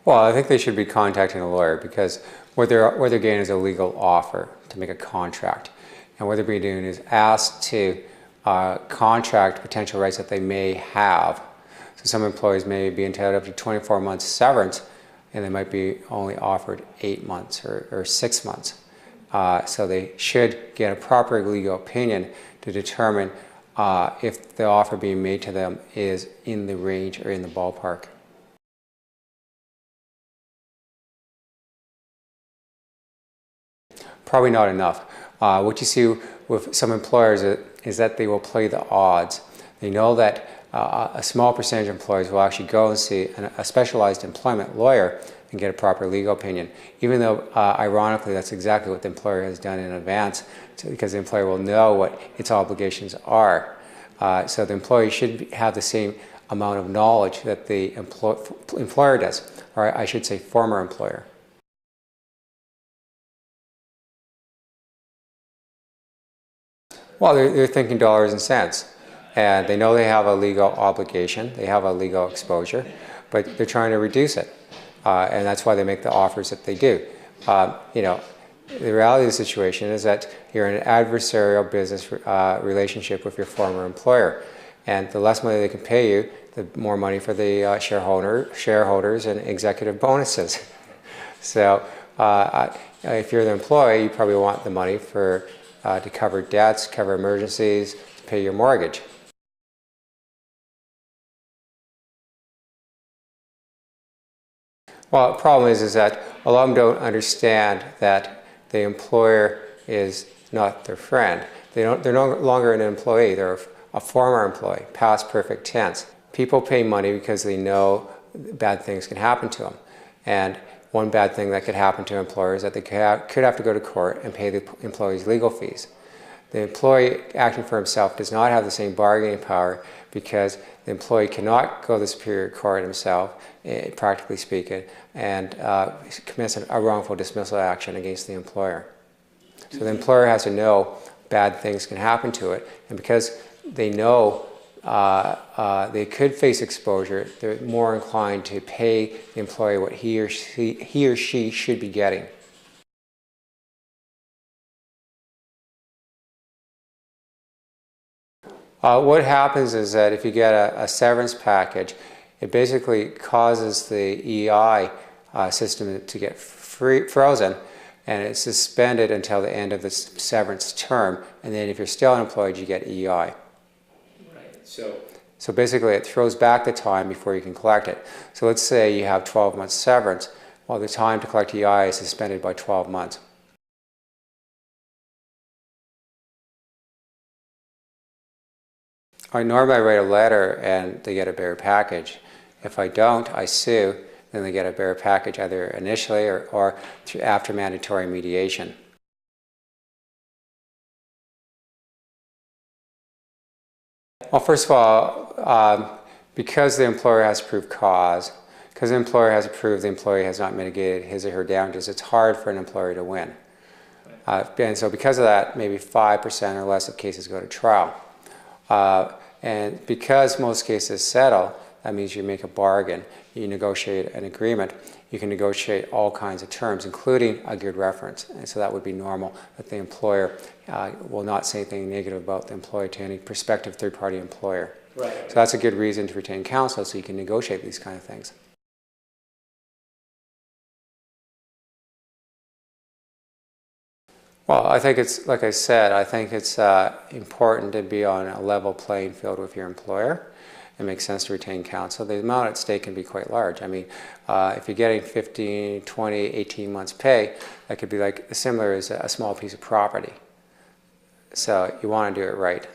Well, I think they should be contacting a lawyer because what they're getting is a legal offer to make a contract. And what they're being doing is asked to contract potential rights that they may have. So some employees may be entitled up to 24 months severance, and they might be only offered 8 months or 6 months. So they should get a proper legal opinion to determine if the offer being made to them is in the range or in the ballpark. Probably not enough. What you see with some employers is that they will play the odds. They know that a small percentage of employees will actually go and see a specialized employment lawyer and get a proper legal opinion, even though ironically that's exactly what the employer has done in advance, because the employer will know what its obligations are. So the employee should have the same amount of knowledge that the employer does, or I should say former employer. Well, they're thinking dollars and cents, and they know they have a legal obligation, they have a legal exposure, but they're trying to reduce it, and that's why they make the offers that they do. You know, the reality of the situation is that you're in an adversarial business relationship with your former employer, and the less money they can pay you, the more money for the shareholders and executive bonuses. So if you're the employee, you probably want the money for to cover debts, cover emergencies, to pay your mortgage. Well, the problem is that a lot of them don't understand that the employer is not their friend. They're no longer an employee, they're a former employee, past perfect tense. People pay money because they know bad things can happen to them. And one bad thing that could happen to employers is that they could have to go to court and pay the employee's legal fees. The employee acting for himself does not have the same bargaining power because the employee cannot go to the superior court himself, practically speaking, and commence a wrongful dismissal action against the employer. So the employer has to know bad things can happen to it, and because they know they could face exposure, they're more inclined to pay the employee what he or she should be getting. What happens is that if you get a severance package, it basically causes the EI system to get frozen, and it's suspended until the end of the severance term, and then if you're still unemployed, you get EI. Right. So basically it throws back the time before you can collect it. So let's say you have 12 months severance. Well, the time to collect EI is suspended by 12 months. Normally I write a letter and they get a bare package. If I don't, I sue, then they get a bare package either initially or after mandatory mediation. Well, first of all, because the employer has to prove cause, because the employer has to prove the employee has not mitigated his or her damages, it's hard for an employer to win. And so because of that, maybe 5% or less of cases go to trial. And because most cases settle, that means you make a bargain, you negotiate an agreement, you can negotiate all kinds of terms, including a good reference. And so that would be normal, that the employer will not say anything negative about the employee to any prospective third-party employer. Right. So that's a good reason to retain counsel, so you can negotiate these kind of things. Well, I think it's, like I said, I think it's important to be on a level playing field with your employer. It makes sense to retain counsel. The amount at stake can be quite large. I mean, if you're getting 15, 20, 18 months pay, that could be like similar as a small piece of property. So you want to do it right.